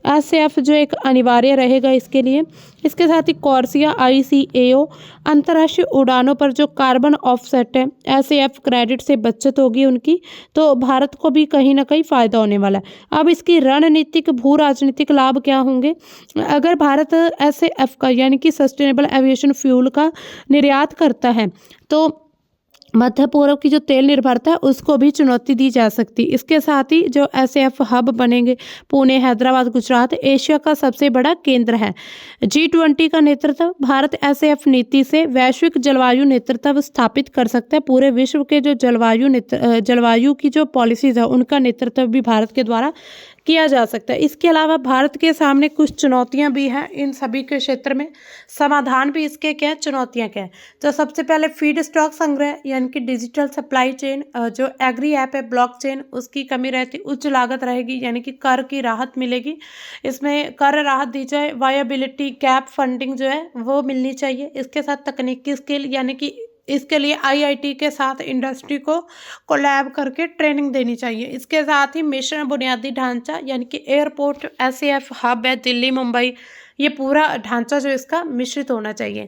एसएएफ जो एक अनिवार्य रहेगा इसके लिए। इसके साथ ही कॉर्सिया आईसीएओ अंतर्राष्ट्रीय उड़ानों पर जो कार्बन ऑफसेट है एसएएफ क्रेडिट से बचत होगी उनकी, तो भारत को भी कहीं ना कहीं फायदा होने वाला है। अब इसकी रणनीतिक भू राजनीतिक लाभ क्या होंगे। अगर भारत एसएएफ का यानी कि सस्टेनेबल एविएशन फ्यूल का निर्यात करता है तो मध्य पूर्व की जो तेल निर्भरता है उसको भी चुनौती दी जा सकती। इसके साथ ही जो एसएएफ हब बनेंगे, पुणे, हैदराबाद, गुजरात एशिया का सबसे बड़ा केंद्र है। G20 का नेतृत्व भारत एसएएफ नीति से वैश्विक जलवायु नेतृत्व स्थापित कर सकता है। पूरे विश्व के जो जलवायु की जो पॉलिसीज है उनका नेतृत्व भी भारत के द्वारा किया जा सकता है। इसके अलावा भारत के सामने कुछ चुनौतियां भी हैं इन सभी के क्षेत्र में, समाधान भी इसके क्या है, चुनौतियां क्या है। तो सबसे पहले फीड स्टॉक संग्रह यानी कि डिजिटल सप्लाई चेन, जो एग्री ऐप है ब्लॉकचेन उसकी कमी रहती, उच्च लागत रहेगी यानी कि कर की राहत मिलेगी, इसमें कर राहत दी जाए। वायबिलिटी गैप फंडिंग जो है वो मिलनी चाहिए। इसके साथ तकनीकी स्किल यानी कि इसके लिए आईआईटी के साथ इंडस्ट्री को कोलैब करके ट्रेनिंग देनी चाहिए। इसके साथ ही मिशन बुनियादी ढांचा यानी कि एयरपोर्ट, एसएएफ हब है दिल्ली, मुंबई, ये पूरा ढांचा जो इसका मिश्रित होना चाहिए।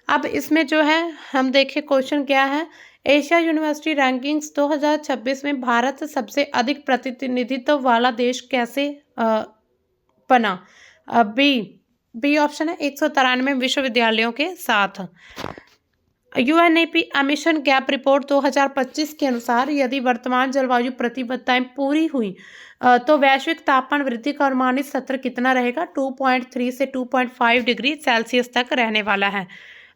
अब इसमें जो है हम देखें क्वेश्चन क्या है। एशिया यूनिवर्सिटी रैंकिंग्स 2026 में भारत सबसे अधिक प्रतिनिधित्व वाला देश कैसे बना। बी ऑप्शन है 193 विश्वविद्यालयों के साथ। यूएनईपी एमिशन गैप रिपोर्ट 2025 के अनुसार यदि वर्तमान जलवायु प्रतिबद्धताएं पूरी हुई तो वैश्विक तापमान वृद्धि का अनुमानित सत्र कितना रहेगा। 2.3 से 2.5 डिग्री सेल्सियस तक रहने वाला है।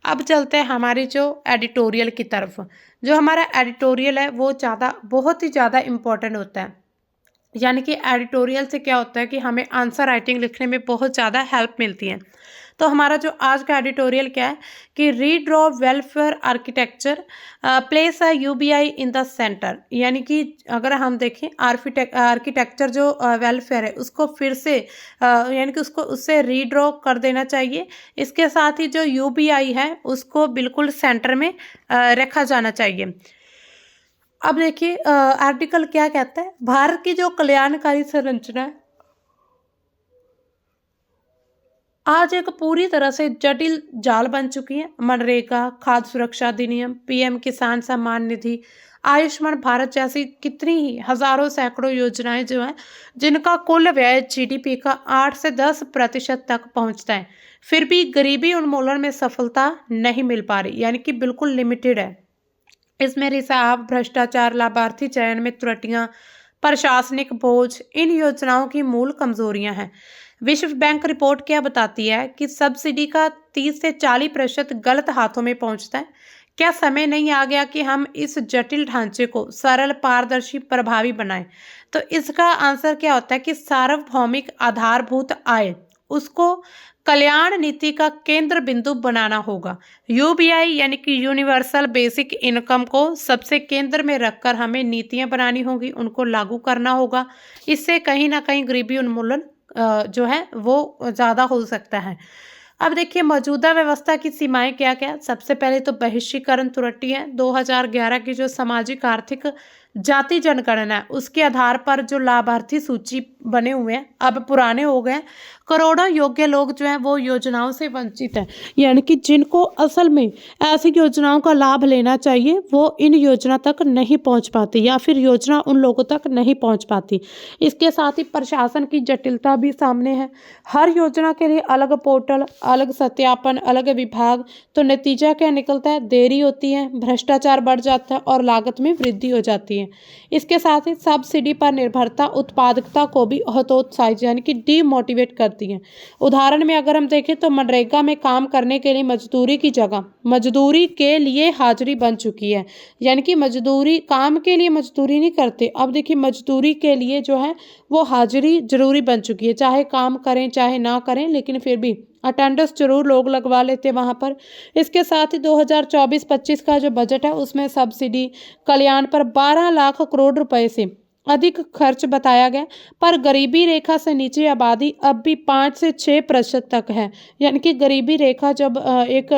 अब चलते हैं हमारी जो एडिटोरियल की तरफ। जो हमारा एडिटोरियल है वो बहुत ही ज़्यादा इम्पोर्टेंट होता है। यानी कि एडिटोरियल से क्या होता है कि हमें आंसर राइटिंग लिखने में बहुत ज़्यादा हेल्प मिलती है। तो हमारा जो आज का एडिटोरियल क्या है कि redraw welfare architecture place a UBI in the centre. यानी कि अगर हम देखें आर्किटेक्चर जो वेलफेयर है उसको फिर से यानी कि उससे रीड्रॉ कर देना चाहिए। इसके साथ ही जो यूबीआई है उसको बिल्कुल सेंटर में रखा जाना चाहिए। अब देखिए आर्टिकल क्या कहता है। भारत की जो कल्याणकारी संरचना है आज एक पूरी तरह से जटिल जाल बन चुकी है। मनरेगा, खाद्य सुरक्षा अधिनियम, पीएम किसान सम्मान निधि, आयुष्मान भारत जैसी कितनी ही हजारों सैकड़ों योजनाएं जो हैं जिनका कुल व्यय जीडीपी का 8 से 10% तक पहुंचता है, फिर भी गरीबी उन्मूलन में सफलता नहीं मिल पा रही, यानी कि बिल्कुल लिमिटेड है। इसमें रिसाव, भ्रष्टाचार, लाभार्थी चयन में त्रुटियां, प्रशासनिक बोझ इन योजनाओं की मूल कमजोरियां हैं। विश्व बैंक रिपोर्ट क्या बताती है कि सब्सिडी का 30 से 40% गलत हाथों में पहुंचता है। क्या समय नहीं आ गया कि हम इस जटिल ढांचे को सरल, पारदर्शी, प्रभावी बनाएं। तो इसका आंसर क्या होता है कि सार्वभौमिक आधारभूत आय उसको कल्याण नीति का केंद्र बिंदु बनाना होगा। यूबीआई यानी कि यूनिवर्सल बेसिक इनकम को सबसे केंद्र में रखकर हमें नीतियां बनानी होगी, उनको लागू करना होगा। इससे कहीं ना कहीं गरीबी उन्मूलन जो है वो ज़्यादा हो सकता है। अब देखिए मौजूदा व्यवस्था की सीमाएं क्या क्या। सबसे पहले तो बहिष्करण त्रुटि है। 2011 की जो सामाजिक आर्थिक जाति जनगणना उसके आधार पर जो लाभार्थी सूची बने हुए हैं अब पुराने हो गए। करोड़ों योग्य लोग जो हैं वो योजनाओं से वंचित हैं, यानी कि जिनको असल में ऐसी योजनाओं का लाभ लेना चाहिए वो इन योजना तक नहीं पहुंच पाती या फिर योजना उन लोगों तक नहीं पहुंच पाती। इसके साथ ही प्रशासन की जटिलता भी सामने है। हर योजना के लिए अलग पोर्टल, अलग सत्यापन, अलग विभाग, तो नतीजा क्या निकलता है? देरी होती है, भ्रष्टाचार बढ़ जाता है और लागत में वृद्धि हो जाती है। इसके साथ ही सब्सिडी पर निर्भरता उत्पादकता को भी हतोत्साहित यानी कि डीमोटिवेट करती है। उदाहरण में अगर हम देखें तो मनरेगा में काम करने के लिए मजदूरी की जगह मजदूरी के लिए हाजिरी बन चुकी है, यानी कि मजदूरी काम के लिए मजदूरी नहीं करते, अब देखिए मजदूरी के लिए जो है वो हाजिरी जरूरी बन चुकी है। चाहे काम करें चाहे ना करें, लेकिन फिर भी अटेंडेंस जरूर लोग लगवा लेते हैं वहाँ पर। इसके साथ ही 2024-25 का जो बजट है उसमें सब्सिडी कल्याण पर 12 लाख करोड़ रुपए से अधिक खर्च बताया गया, पर गरीबी रेखा से नीचे आबादी अब भी 5 से 6% तक है। यानी कि गरीबी रेखा जब एक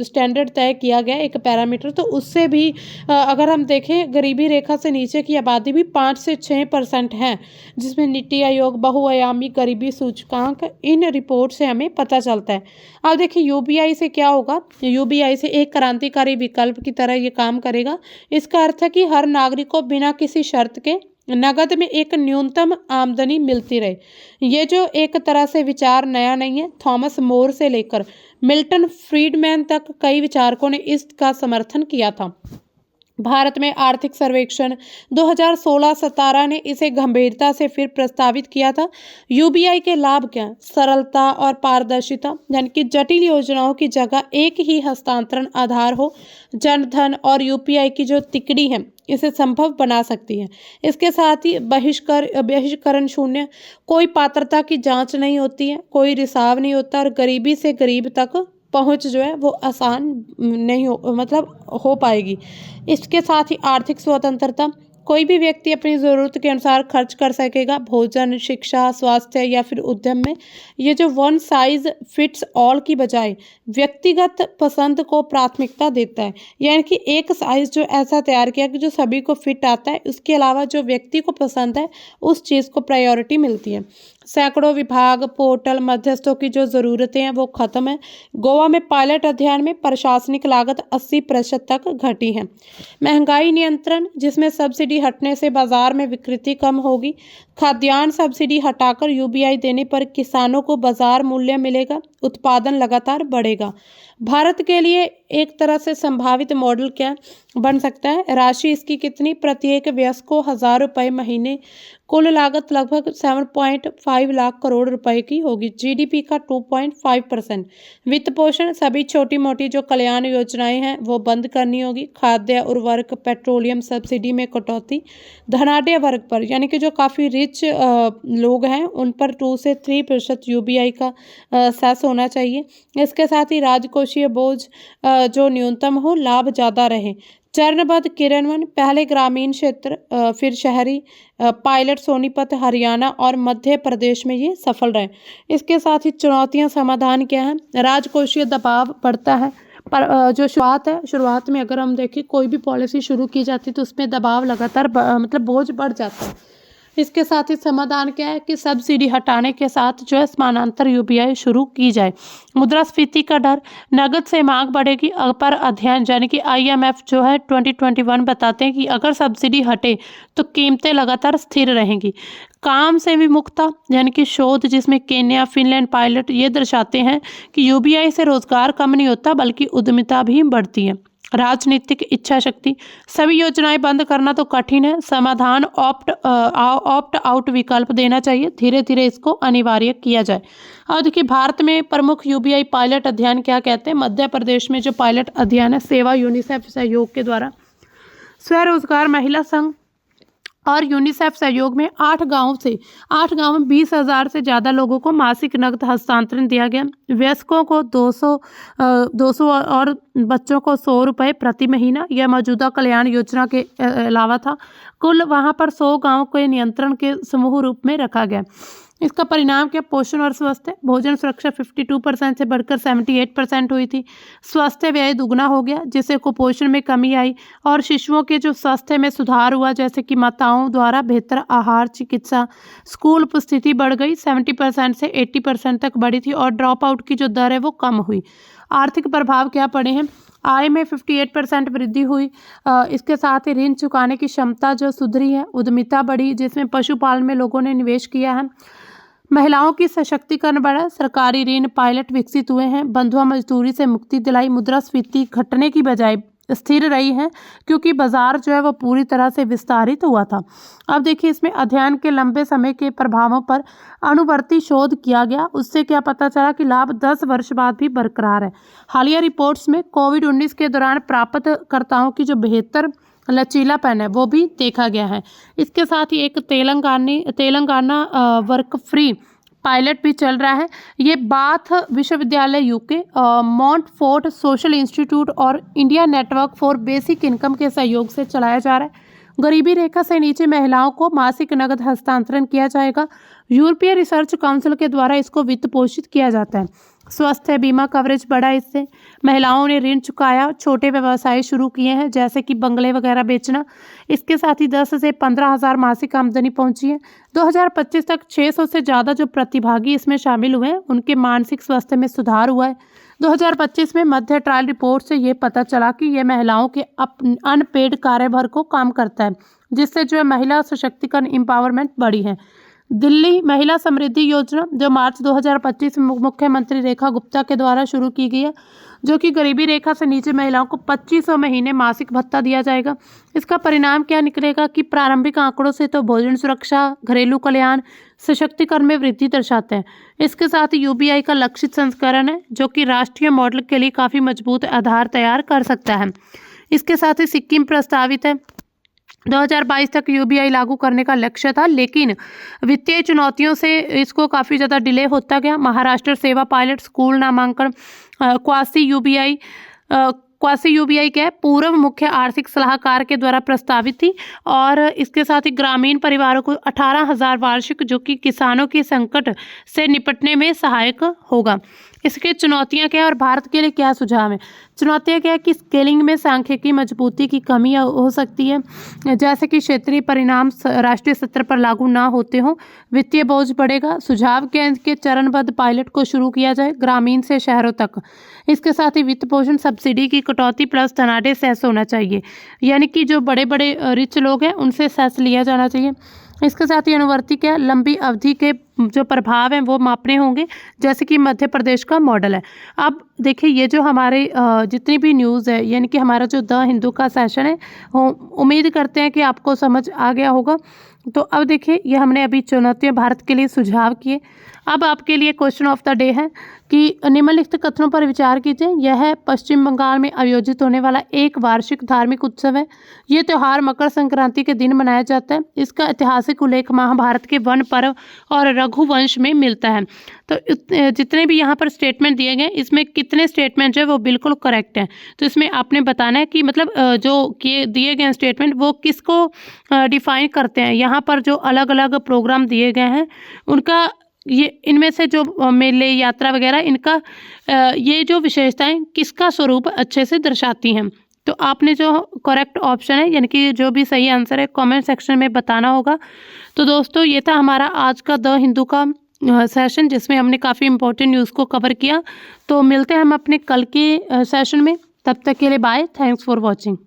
स्टैंडर्ड तय किया गया एक पैरामीटर, तो उससे भी अगर हम देखें गरीबी रेखा से नीचे की आबादी भी 5 से 6% है, जिसमें नीति आयोग बहुआयामी गरीबी सूचकांक इन रिपोर्ट से हमें पता चलता है। अब देखिए यूबीआई से क्या होगा? यूबीआई से एक क्रांतिकारी विकल्प की तरह ये काम करेगा। इसका अर्थ है कि हर नागरिक को बिना किसी शर्त के नगद में एक न्यूनतम आमदनी मिलती रहे। ये जो एक तरह से विचार नया नहीं है, थॉमस मोर से लेकर मिल्टन फ्रीडमैन तक कई विचारकों ने इसका समर्थन किया था। भारत में आर्थिक सर्वेक्षण 2016-17 ने इसे गंभीरता से फिर प्रस्तावित किया था। यूबीआई के लाभ क्या? सरलता और पारदर्शिता, यानी कि जटिल योजनाओं की जगह एक ही हस्तांतरण आधार हो। जनधन और यूपीआई की जो तिकड़ी है इसे संभव बना सकती है। इसके साथ ही बहिष्करण शून्य, कोई पात्रता की जांच नहीं होती है, कोई रिसाव नहीं होता और गरीबी से गरीब तक पहुंच जो है वो आसान नहीं हो पाएगी। इसके साथ ही आर्थिक स्वतंत्रता, कोई भी व्यक्ति अपनी ज़रूरत के अनुसार खर्च कर सकेगा, भोजन, शिक्षा, स्वास्थ्य या फिर उद्यम में। ये जो वन साइज फिट्स ऑल की बजाय व्यक्तिगत पसंद को प्राथमिकता देता है, यानी कि एक साइज जो ऐसा तैयार किया कि जो सभी को फिट आता है, उसके अलावा जो व्यक्ति को पसंद है उस चीज़ को प्रायोरिटी मिलती है। सैकड़ों विभाग, पोर्टल, मध्यस्थों की जो ज़रूरतें हैं वो ख़त्म है। गोवा में पायलट अध्ययन में प्रशासनिक लागत 80% तक घटी है। महंगाई नियंत्रण, जिसमें सब्सिडी हटने से बाजार में विकृति कम होगी। खाद्यान्न सब्सिडी हटाकर यूबीआई देने पर किसानों को बाजार मूल्य मिलेगा, उत्पादन लगातार बढ़ेगा। भारत के लिए एक तरह से संभावित मॉडल क्या बन सकता है? राशि इसकी कितनी? प्रत्येक वयस्क को 1000 रुपये महीने, कुल लागत लगभग 7.5 लाख करोड़ रुपए की होगी। जीडीपी का 2.5%। वित्त पोषण, सभी छोटी मोटी जो कल्याण योजनाएं हैं वो बंद करनी होगी। खाद्य उर्वरक, पेट्रोलियम सब्सिडी में कटौती। धनाढ्य वर्ग पर, यानी कि जो काफ़ी रिच लोग हैं उन पर 2 से 3% यूबीआई का सेस होना चाहिए। इसके साथ ही राजकोषीय बोझ जो न्यूनतम हो, लाभ ज़्यादा रहे। चरणबद्ध क्रियान्वयन, पहले ग्रामीण क्षेत्र फिर शहरी, पायलट सोनीपत, हरियाणा और मध्य प्रदेश में ये सफल रहे। इसके साथ ही चुनौतियां, समाधान क्या है? राजकोषीय दबाव बढ़ता है, पर जो शुरुआत में अगर हम देखें कोई भी पॉलिसी शुरू की जाती है तो उसमें दबाव लगातार बोझ बढ़ जाता है। इसके साथ ही समाधान क्या है कि सब्सिडी हटाने के साथ जो है समानांतर यूबीआई शुरू की जाए। मुद्रास्फीति का डर, नगद से मांग बढ़ेगी, पर अध्ययन यानी कि आईएमएफ जो है 2021 बताते हैं कि अगर सब्सिडी हटे तो कीमतें लगातार स्थिर रहेंगी। काम से विमुखता, यानी कि शोध जिसमें केन्या, फिनलैंड पायलट ये दर्शाते हैं कि यूबीआई से रोजगार कम नहीं होता बल्कि उद्यमिता भी बढ़ती है। राजनीतिक इच्छा शक्ति, सभी योजनाएं बंद करना तो कठिन है, समाधान ऑप्ट आउट विकल्प देना चाहिए, धीरे धीरे इसको अनिवार्य किया जाए। और देखिए भारत में प्रमुख यूबीआई पायलट अध्ययन क्या कहते हैं? मध्य प्रदेश में जो पायलट अध्ययन है सेवा यूनिसेफ सहयोग के द्वारा, स्वरोजगार महिला संघ और यूनिसेफ सहयोग में 8 गांव में 20,000 से ज़्यादा लोगों को मासिक नकद हस्तांतरण दिया गया। वयस्कों को 200 और बच्चों को 100 रुपये प्रति महीना। यह मौजूदा कल्याण योजना के अलावा था। कुल वहां पर 100 गाँव के नियंत्रण के समूह रूप में रखा गया। इसका परिणाम क्या? पोषण और स्वास्थ्य। भोजन सुरक्षा 52% से बढ़कर 78% हुई थी। स्वास्थ्य व्यय दुगना हो गया, जिससे कुपोषण में कमी आई और शिशुओं के जो स्वास्थ्य में सुधार हुआ, जैसे कि माताओं द्वारा बेहतर आहार, चिकित्सा, स्कूल उपस्थिति बढ़ गई, 70% से 80% तक बढ़ी थी और ड्रॉप आउट की जो दर है वो कम हुई। आर्थिक प्रभाव क्या पड़े हैं? आय में 58% वृद्धि हुई। इसके साथ ही ऋण चुकाने की क्षमता जो सुधरी है, उद्यमिता बढ़ी, जिसमें पशुपालन में लोगों ने निवेश किया है, महिलाओं की सशक्तिकरण बढ़ा, सरकारी ऋण पायलट विकसित हुए हैं, बंधुआ मजदूरी से मुक्ति दिलाई, मुद्रास्फीति घटने की बजाय स्थिर रही है क्योंकि बाजार जो है वो पूरी तरह से विस्तारित हुआ था। अब देखिए, इसमें अध्ययन के लंबे समय के प्रभावों पर अनुवर्ती शोध किया गया। उससे क्या पता चला कि लाभ 10 वर्ष बाद भी बरकरार है। हालिया रिपोर्ट्स में कोविड-19 के दौरान प्राप्तकर्ताओं की जो बेहतर लचीलापन है वो भी देखा गया है। इसके साथ ही एक तेलंगाना वर्क फ्री पायलट भी चल रहा है। ये बाथ विश्वविद्यालय यूके, मॉन्टफोर्ट सोशल इंस्टीट्यूट और India network for basic income के सहयोग से चलाया जा रहा है। गरीबी रेखा से नीचे महिलाओं को मासिक नगद हस्तांतरण किया जाएगा। यूरोपीय रिसर्च काउंसिल के द्वारा इसको वित्त पोषित किया जाता है। स्वास्थ्य बीमा कवरेज बढ़ा, इससे महिलाओं ने ऋण चुकाया, छोटे व्यवसाय शुरू किए हैं जैसे कि बंगले वगैरह बेचना। इसके साथ ही 10 से 15 हज़ार मासिक आमदनी पहुंची है। 2025 तक 600 से ज़्यादा जो प्रतिभागी इसमें शामिल हुए हैं, उनके मानसिक स्वास्थ्य में सुधार हुआ है। 2025 में मध्य ट्रायल रिपोर्ट से ये पता चला कि ये महिलाओं के अनपेड कार्यभार को कम करता है, जिससे जो है महिला सशक्तिकरण एम्पावरमेंट बढ़ी है। दिल्ली महिला समृद्धि योजना जो मार्च 2025 में मुख्यमंत्री रेखा गुप्ता के द्वारा शुरू की गई है, जो कि गरीबी रेखा से नीचे महिलाओं को 2500 महीने मासिक भत्ता दिया जाएगा। इसका परिणाम क्या निकलेगा कि प्रारंभिक आंकड़ों से तो भोजन सुरक्षा, घरेलू कल्याण, सशक्तिकरण में वृद्धि दर्शाते हैं। इसके साथ ही यूबीआई का लक्षित संस्करण है, जो कि राष्ट्रीय मॉडल के लिए काफ़ी मजबूत आधार तैयार कर सकता है। इसके साथ ही सिक्किम प्रस्तावित है। 2022 तक यूबीआई लागू करने का लक्ष्य था, लेकिन वित्तीय चुनौतियों से इसको काफ़ी ज़्यादा डिले होता गया। महाराष्ट्र सेवा पायलट स्कूल नामांकन क्वासी यूबीआई क्या है, पूर्व मुख्य आर्थिक सलाहकार के द्वारा प्रस्तावित थी और इसके साथ ही ग्रामीण परिवारों को 18,000 वार्षिक, जो कि किसानों के संकट से निपटने में सहायक होगा। इसके चुनौतियां क्या है और भारत के लिए क्या सुझाव है? चुनौतियां क्या है कि स्केलिंग में सांख्यिकी मजबूती की कमी हो सकती है, जैसे कि क्षेत्रीय परिणाम राष्ट्रीय स्तर पर लागू ना होते हों, वित्तीय बोझ बढ़ेगा। सुझाव के चरणबद्ध पायलट को शुरू किया जाए ग्रामीण से शहरों तक। इसके साथ ही वित्त पोषण सब्सिडी की कटौती प्लस धनाढ्य सेस होना चाहिए, यानी कि जो बड़े बड़े रिच लोग हैं उनसे सेस लिया जाना चाहिए। इसके साथ ही अनुवर्ती क्या, लंबी अवधि के जो प्रभाव हैं वो मापने होंगे, जैसे कि मध्य प्रदेश का मॉडल है। अब देखिए, ये जो हमारे जितनी भी न्यूज़ है, यानी कि हमारा जो द हिंदू का सेशन है, उम्मीद करते हैं कि आपको समझ आ गया होगा। तो अब देखिए, ये हमने अभी चुनौतियां भारत के लिए सुझाव किए। अब आपके लिए क्वेश्चन ऑफ द डे है कि निम्नलिखित कथनों पर विचार कीजिए। यह पश्चिम बंगाल में आयोजित होने वाला एक वार्षिक धार्मिक उत्सव है। ये त्यौहार मकर संक्रांति के दिन मनाया जाता है। इसका ऐतिहासिक उल्लेख महाभारत के वन पर्व और रघुवंश में मिलता है। तो जितने भी यहाँ पर स्टेटमेंट दिए गए, इसमें कितने स्टेटमेंट जो है वो बिल्कुल करेक्ट हैं। तो इसमें आपने बताना है कि मतलब जो दिए गए स्टेटमेंट वो किसको डिफाइन करते हैं। यहाँ पर जो अलग अलग प्रोग्राम दिए गए हैं उनका, ये इनमें से जो मेले, यात्रा वगैरह, इनका ये जो विशेषताएं किसका स्वरूप अच्छे से दर्शाती हैं। तो आपने जो करेक्ट ऑप्शन है, यानी कि जो भी सही आंसर है, कमेंट सेक्शन में बताना होगा। तो दोस्तों, ये था हमारा आज का द हिंदू का सेशन, जिसमें हमने काफ़ी इंपॉर्टेंट न्यूज़ को कवर किया। तो मिलते हैं हम अपने कल के सेशन में। तब तक के लिए बाय। Thanks for watching.